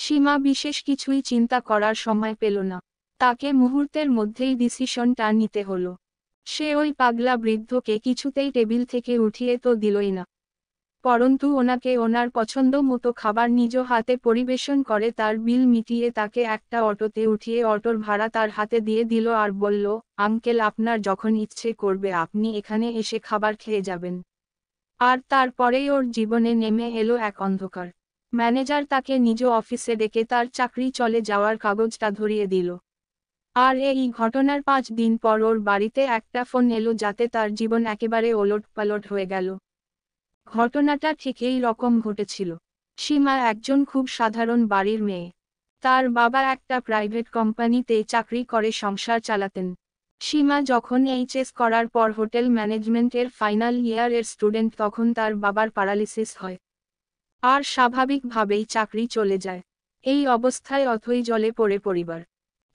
সীমা বিশেষ কিছুই চিন্তা করার সময় পেল না। তাকে মুহূর্তের মধ্যেই ডিসিশনটা নিতে হলো। সে ওই পাগলা বৃদ্ধকে কিছুতেই টেবিল থেকে উঠিয়ে তো দিলই না, পরন্তু ওনাকে ওনার পছন্দ মতো খাবার নিজ হাতে পরিবেশন করে তার বিল মিটিয়ে তাকে একটা অটোতে উঠিয়ে অটোর ভাড়া তার হাতে দিয়ে দিল আর বলল, আঙ্কেল আপনার যখন ইচ্ছে করবে আপনি এখানে এসে খাবার খেয়ে যাবেন। আর তারপরেই ওর জীবনে নেমে এলো এক অন্ধকার। ম্যানেজার তাকে নিজ অফিসে ডেকে তার চাকরি চলে যাওয়ার কাগজটা ধরিয়ে দিল। আর এই ঘটনার 5 দিন পর ওর বাড়িতে একটা ফোন এলো যাতে তার জীবন একেবারে ওলটপালট হয়ে গেল। ঘটনাটা ঠিক এই রকম ঘটেছিল। সীমা একজন খুব সাধারণ বাড়ির মেয়ে। তার বাবা একটা প্রাইভেট কোম্পানিতে চাকরি করে সংসার চালাতেন। সীমা যখন এইচএস করার পর হোটেল ম্যানেজমেন্টের ফাইনাল ইয়ারের স্টুডেন্ট তখন তার বাবার প্যারালিসিস হয়। আর স্বাভাবিকভাবেই চাকরি চলে যায়। এই অবস্থায় অথই জলে পড়ে পরিবার।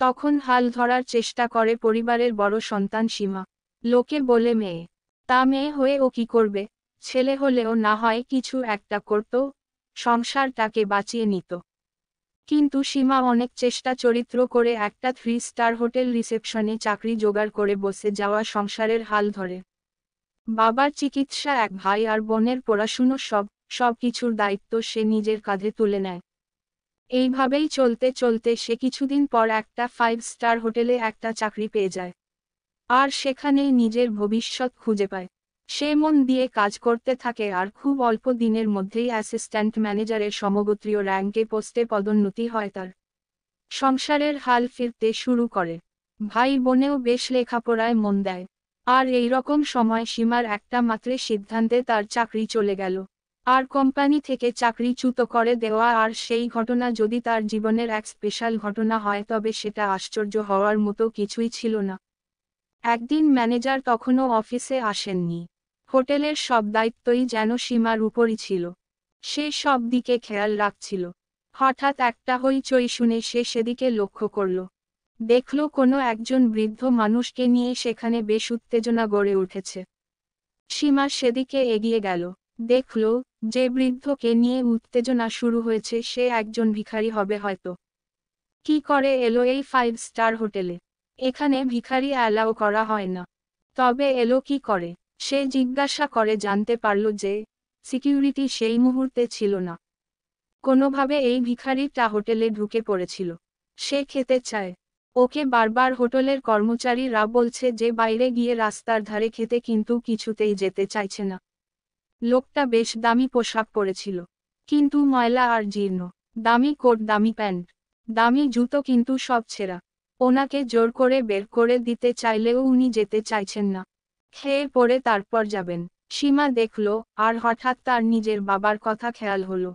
তখন হাল ধরার চেষ্টা করে পরিবারের বড় সন্তান সীমা। লোকে বলে মেয়ে, তা মেয়ে হয়ে ও কি করবে, ছেলে হলেও না হয় কিছু একটা করত, সংসারটাকে বাঁচিয়ে নিত। কিন্তু সীমা অনেক চেষ্টা চরিত্র করে একটা 3 স্টার হোটেল রিসেপশনে চাকরি জোগাড় করে বসে যাওয়া সংসারের হাল ধরে। বাবার চিকিৎসা, এক ভাই আর বোনের পড়াশুনো সব কিছুর দায়িত্ব সে নিজের কাঁধে তুলে নেয়। এইভাবেই চলতে চলতে সে কিছুদিন পর একটা 5 স্টার হোটেলে একটা চাকরি পেয়ে যায়। আর সেখানেই নিজের ভবিষ্যৎ খুঁজে পায়। সে মন দিয়ে কাজ করতে থাকে আর খুব অল্প দিনের মধ্যেই অ্যাসিস্ট্যান্ট ম্যানেজারের সমগোত্রীয় র্যাঙ্কে পোস্টে পদোন্নতি হয় তার। সংসারের হাল ফিরতে শুরু করে। ভাই বোনেও বেশ লেখাপড়ায় মন দেয়। আর এই রকম সময় সীমার একটা মাত্র সিদ্ধান্তে তার চাকরি চলে গেল। আর কোম্পানি থেকে চাকরিচ্যুত করে দেওয়া, আর সেই ঘটনা যদি তার জীবনের এক স্পেশাল ঘটনা হয় তবে সেটা আশ্চর্য হওয়ার মতো কিছুই ছিল না। একদিন ম্যানেজার তখনও অফিসে আসেননি। হোটেলের সব দায়িত্বই যেন সীমার উপরই ছিল। সে সব দিকে খেয়াল রাখছিল। হঠাৎ একটা হইচই শুনে সে সেদিকে লক্ষ্য করল। দেখল কোনো একজন বৃদ্ধ মানুষকে নিয়ে সেখানে বেশ উত্তেজনা গড়ে উঠেছে। সীমা সেদিকে এগিয়ে গেল। দেখল, যে বৃদ্ধকে নিয়ে উত্তেজনা শুরু হয়েছে সে একজন ভিখারি হবে হয়তো। কি করে এলো এই 5 স্টার হোটেলে? এখানে ভিখারি অ্যালাউ করা হয় না। তবে এলো কি করে? সে জিজ্ঞাসা করে জানতে পারল যে, সিকিউরিটি সেই মুহূর্তে ছিল না। কোনোভাবে এই ভিখারিটা হোটেলে ঢুকে পড়েছিল। সে খেতে চায়। ওকে বারবার হোটেলের কর্মচারীরা বলছে যে বাইরে গিয়ে রাস্তার ধারে খেতে, কিন্তু কিছুতেই যেতে চাইছে না। লোকটা বেশ দামি পোশাক পরেছিল, কিন্তু ময়লা আর জীর্ণ। দামি কোট, দামি প্যান্ট, দামি জুতো, কিন্তু সব ছেঁড়া। ওনাকে জোর করে বের করে দিতে চাইলেও উনি যেতে চাইছেন না। খেয়ে পরে তারপর যাবেন। সীমা দেখল, আর হঠাৎ তার নিজের বাবার কথা খেয়াল হলো।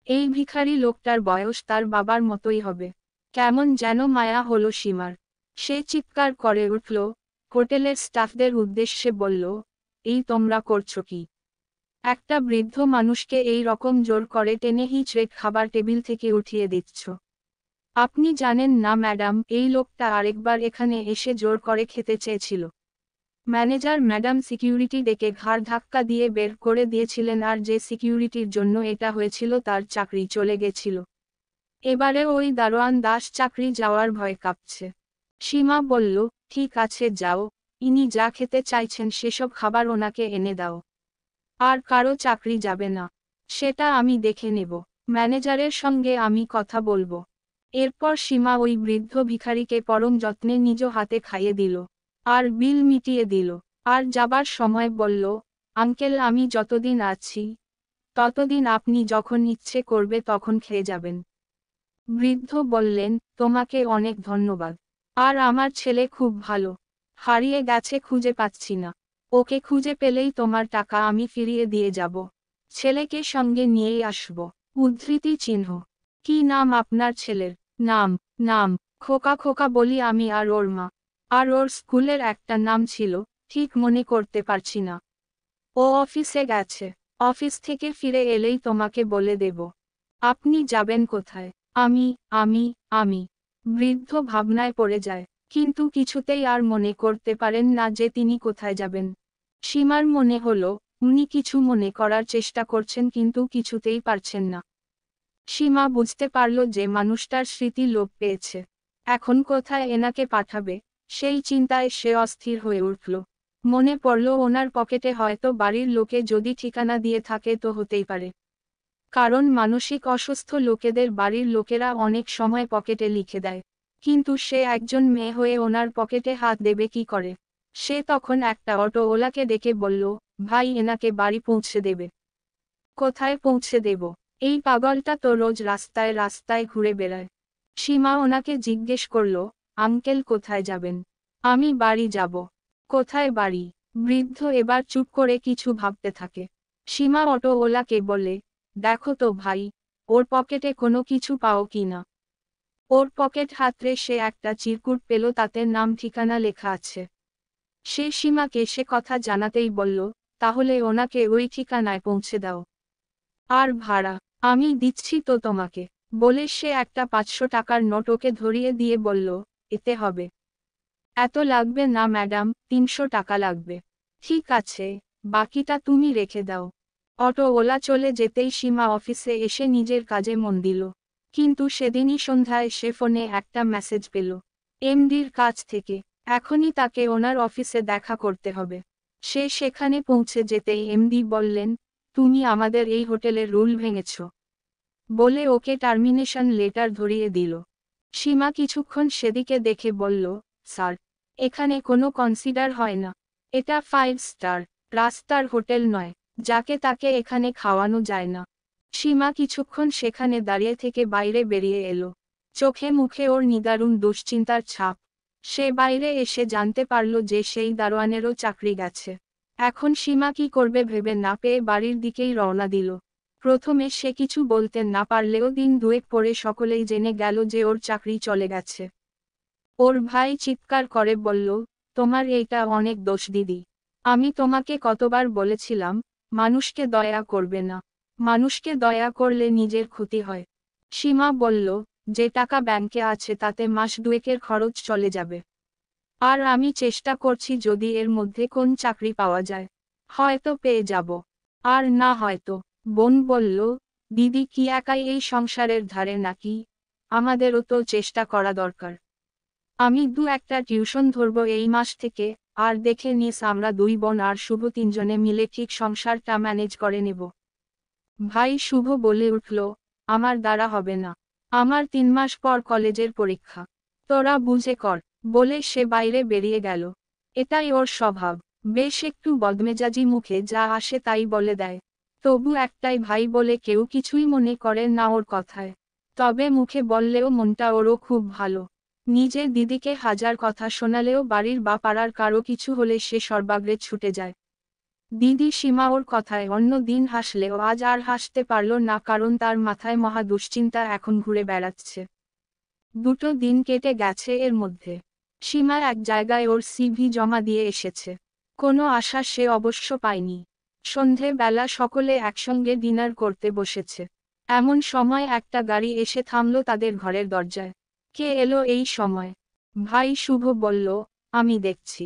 এই ভিখারি লোকটার বয়স তার বাবার মতোই হবে। কেমন যেন মায়া হলো সীমার। সে চিৎকার করে উঠল, হোটেলের স্টাফদের উদ্দেশ্যে বলল, এই তোমরা করছো কি? একটা বৃদ্ধ মানুষকে এই রকম জোর করে টেনে হিঁচড়ে খাবার টেবিল থেকে উঠিয়ে দিচ্ছ। আপনি জানেন না ম্যাডাম, এই লোকটা আরেকবার এখানে এসে জোর করে খেতে চেয়েছিল। ম্যানেজার ম্যাডাম সিকিউরিটি ডেকে ঘাড় ধাক্কা দিয়ে বের করে দিয়েছিলেন, আর যে সিকিউরিটির জন্য এটা হয়েছিল তার চাকরি চলে গেছিল। এবারে ওই দারোয়ান দাস চাকরি যাওয়ার ভয় কাঁপছে। সীমা বলল, ঠিক আছে যাও, ইনি যা খেতে চাইছেন সেসব খাবার ওনাকে এনে দাও। আর কারো চাকরি যাবে না, সেটা আমি দেখে নেব। ম্যানেজারের সঙ্গে আমি কথা বলবো। এরপর সীমা ওই বৃদ্ধ ভিখারিকে পরম যত্নে নিজ হাতে খাইয়ে দিল। আর বিল মিটিয়ে দিল। আর যাবার সময় বলল, আঙ্কেল আমি যতদিন আছি ততদিন আপনি যখন ইচ্ছে করবে তখন খেয়ে যাবেন। বৃদ্ধ বললেন, তোমাকে অনেক ধন্যবাদ। আর আমার ছেলে খুব ভালো। হারিয়ে গেছে, খুঁজে পাচ্ছি না। ওকে খুঁজে পেলেই তোমার টাকা আমি ফিরিয়ে দিয়ে যাব। ছেলেকে সঙ্গে নিয়েই আসব। উদ্ধৃতি চিহ্ন। কি নাম আপনার ছেলের? নাম নাম খোকা খোকা বলি আমি আর ওর মা। আর ওর স্কুলের একটা নাম ছিল, ঠিক মনে করতে পারছি না। ও অফিসে গেছে। অফিস থেকে ফিরে এলেই তোমাকে বলে দেব। আপনি যাবেন কোথায়? আমি আমি আমি বৃদ্ধ ভাবনায় পড়ে যায়, কিন্তু কিছুতেই আর মনে করতে পারেন না যে তিনি কোথায় যাবেন। সীমার মনে হলো, উনি কিছু মনে করার চেষ্টা করছেন কিন্তু কিছুতেই পারছেন না। সীমা বুঝতে পারল যে মানুষটার স্মৃতি লোপ পেয়েছে। এখন কোথায় এনাকে পাঠাবে, সেই চিন্তায় সে অস্থির হয়ে উঠল। মনে পড়ল ওনার পকেটে হয়তো বাড়ির লোকে যদি ঠিকানা দিয়ে থাকে তো হতেই পারে। কারণ মানসিক অসুস্থ লোকেদের বাড়ির লোকেরা অনেক সময় পকেটে লিখে দেয়। কিন্তু সে একজন মেয়ে হয়ে ওনার পকেটে হাত দেবে কি করে? সে তখন একটা অটোওয়ালাকে ডেকে বলল, ভাই এনাকে বাড়ি পৌঁছে দেবে। কোথায় পৌঁছে দেব? এই পাগলটা তো রোজ রাস্তায় রাস্তায় ঘুরে বেড়ায়। সীমা ওনাকে জিজ্ঞেস করল, আঙ্কেল কোথায় যাবেন? আমি বাড়ি যাব। কোথায় বাড়ি? বৃদ্ধ এবার চুপ করে কিছু ভাবতে থাকে। সীমা অটোওয়ালাকে বলে, দেখো তো ভাই, ওর পকেটে কোনো কিছু পাও কি না। ওর পকেট হাতড়ে সে একটা চিরকুট পেল, তাতে নাম ঠিকানা লেখা আছে। সে সীমাকে সে কথা জানাতেই বলল, তাহলে ওনাকে ওই ঠিকানায় পৌঁছে দাও। আর ভাড়া আমি দিচ্ছি তো তোমাকে, বলে সে একটা 500 টাকার নোট ওকে ধরিয়ে দিয়ে বলল, এতে হবে। এত লাগবে না ম্যাডাম, 300 টাকা লাগবে। ঠিক আছে, বাকিটা তুমি রেখে দাও। অটোওয়ালা চলে যেতেই সীমা অফিসে এসে নিজের কাজে মন দিল। কিন্তু সেদিনই সন্ধ্যায় সে ফোনে একটা মেসেজ পেল এমডির কাছ থেকে। এখনই তাকে ওনার অফিসে দেখা করতে হবে। সে সেখানে পৌঁছে যেতেই এমডি বললেন, তুমি আমাদের এই হোটেলের রুল ভেঙেছ, বলে ওকে টার্মিনেশন লেটার ধরিয়ে দিল। সীমা কিছুক্ষণ সেদিকে দেখে বলল, স্যার, এখানে কোনো কনসিডার হয় না। এটা 5 স্টার রাস্তার হোটেল নয়, যাকে তাকে এখানে খাওয়ানো যায় না। সীমা কিছুক্ষণ সেখানে দাঁড়িয়ে থেকে বাইরে বেরিয়ে এলো। চোখে মুখে ওর নিদারুণ দুশ্চিন্তার ছাপ। সে বাইরে এসে জানতে পারল যে সেই দারোয়ানেরও চাকরি গেছে। এখন সীমা কি করবে ভেবে না পেয়ে বাড়ির দিকেই রওনা দিল। প্রথমে সে কিছু বলতে না পারলেও দিন দুয়েক পরে সকলেই জেনে গেল যে ওর চাকরি চলে গেছে। ওর ভাই চিৎকার করে বলল, তোমার এইটা অনেক দোষ দিদি। আমি তোমাকে কতবার বলেছিলাম, মানুষকে দয়া করবে না। মানুষকে দয়া করলে নিজের ক্ষতি হয়। সীমা বলল, যে টাকা ব্যাংকে আছে তাতে মাস দুয়েকের খরচ চলে যাবে। আর আমি চেষ্টা করছি যদি এর মধ্যে কোন চাকরি পাওয়া যায়, হয়তো পেয়ে যাব। আর না হয়তো। বোন বলল, দিদি কি একাই এই সংসারের ধারে নাকি? আমাদেরও তো চেষ্টা করা দরকার। আমি একটা টিউশন ধরব এই মাস থেকে, আর দেখে নিস আমরা দুই বোন আর শুভ তিনজনে মিলে ঠিক সংসারটা ম্যানেজ করে নেব। ভাই শুভ বলে উঠল, আমার দ্বারা হবে না। আমার 3 মাস পর কলেজের পরীক্ষা। তোরা বুঝে কর, বলে সে বাইরে বেরিয়ে গেল। এটাই ওর স্বভাব, বেশ একটু বদমেজাজি, মুখে যা আসে তাই বলে দেয়। তবু একটাই ভাই বলে কেউ কিছুই মনে করে না ওর কথায়। তবে মুখে বললেও মনটা ওরও খুব ভালো। নিজের দিদিকে হাজার কথা শোনালেও বাড়ির বা পাড়ার কারো কিছু হলে সে সর্বাগ্রে ছুটে যায়। দিদি সীমা ওর কথায় অন্য দিন হাসলেও আজ আর হাসতে পারল না, কারণ তার মাথায় মহা দুশ্চিন্তা এখন ঘুরে বেড়াচ্ছে। 2 দিন কেটে গেছে এর মধ্যে। সীমা এক জায়গায় ওর সিভি জমা দিয়ে এসেছে। কোনো আশা সে অবশ্য পায়নি। সন্ধে বেলা সকলে একসঙ্গে ডিনার করতে বসেছে। এমন সময় একটা গাড়ি এসে থামল তাদের ঘরের দরজায়। কে এলো এই সময়? ভাই শুভ বলল, আমি দেখছি।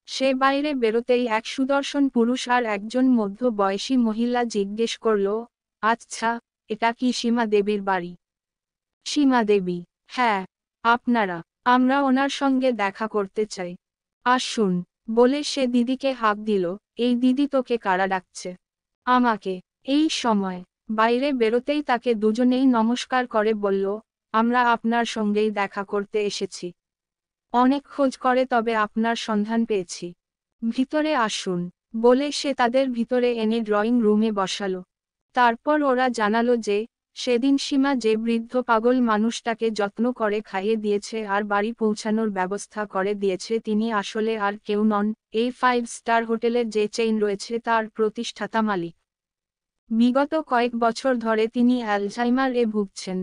সে বাইরে বেরোতেই এক সুদর্শন পুরুষ আর একজন মধ্যবয়সী মহিলা জিজ্ঞেস করল, আচ্ছা, এটা কি সীমা দেবীর বাড়ি? সীমা দেবী? হ্যাঁ। আপনারা? আমরা ওনার সঙ্গে দেখা করতে চাই। আসুন, বলে সে দিদিকে হাঁক দিল, এই দিদি তোকে কারা ডাকছে? আমাকে। এই সময় বাইরে বেরোতেই তাকে দুজনেই নমস্কার করে বলল, আমরা আপনার সঙ্গেই দেখা করতে এসেছি। অনেক খোঁজ করে তবে আপনার সন্ধান পেয়েছি। ভিতরে আসুন, বলে সে তাদের ভিতরে এনে ড্রয়িং রুমে বসালো। তারপর ওরা জানালো যে, সেদিন সীমা যে বৃদ্ধ পাগল মানুষটাকে যত্ন করে খাইয়ে দিয়েছে আর বাড়ি পৌঁছানোর ব্যবস্থা করে দিয়েছে তিনি আসলে আর কেউ নন, এই 5 স্টার হোটেলের যে চেইন রয়েছে তার প্রতিষ্ঠাতা মালিক। বিগত কয়েক বছর ধরে তিনি অ্যালঝাইমার-এ ভুগছেন।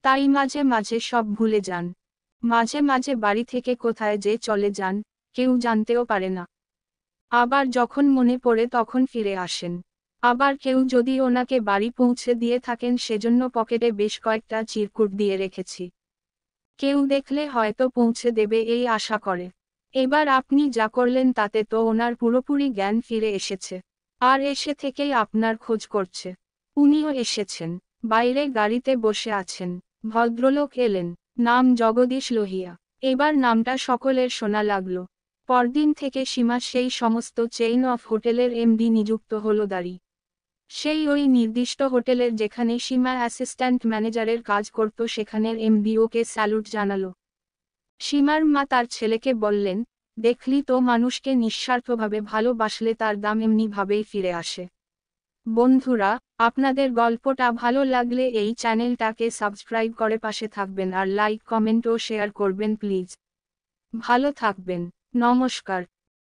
তাই মাঝে মাঝে সব ভুলে যান। মাঝে মাঝে বাড়ি থেকে কোথায় যে চলে যান, কেউ জানতেও পারে না। আবার যখন মনে পড়ে তখন ফিরে আসেন। আবার কেউ যদি ওনাকে বাড়ি পৌঁছে দিয়ে থাকেন সেজন্য পকেটে বেশ কয়েকটা চিরকুট দিয়ে রেখেছি। কেউ দেখলে হয়তো পৌঁছে দেবে এই আশা করে। এবার আপনি যা করলেন তাতে তো ওনার পুরোপুরি জ্ঞান ফিরে এসেছে। আর এসে থেকেই আপনার খোঁজ করছে। উনিও এসেছেন। বাইরে গাড়িতে বসে আছেন। ভদ্রলোক এলেন। নাম জগদীশ লোহিয়া। এবার নামটা সকলের শোনা লাগলো। পরদিন থেকে সীমা সেই সমস্ত চেইন অফ হোটেলের এমডি নিযুক্ত হলো দাঁড়ি। সেই ওই নির্দিষ্ট হোটেলের যেখানে সীমা অ্যাসিস্ট্যান্ট ম্যানেজারের কাজ করত সেখানের এমডি ওকে স্যালুট জানালো। সীমার মা তার ছেলেকে বললেন, দেখলি তো, মানুষকে নিঃস্বার্থভাবে ভালোবাসলে তার দাম এমনিভাবেই ফিরে আসে। বন্ধুরা, আপনাদের গল্পটা ভালো লাগলে এই চ্যানেলটাকে সাবস্ক্রাইব করে পাশে থাকবেন আর লাইক কমেন্ট ও শেয়ার করবেন প্লিজ। ভালো থাকবেন। নমস্কার।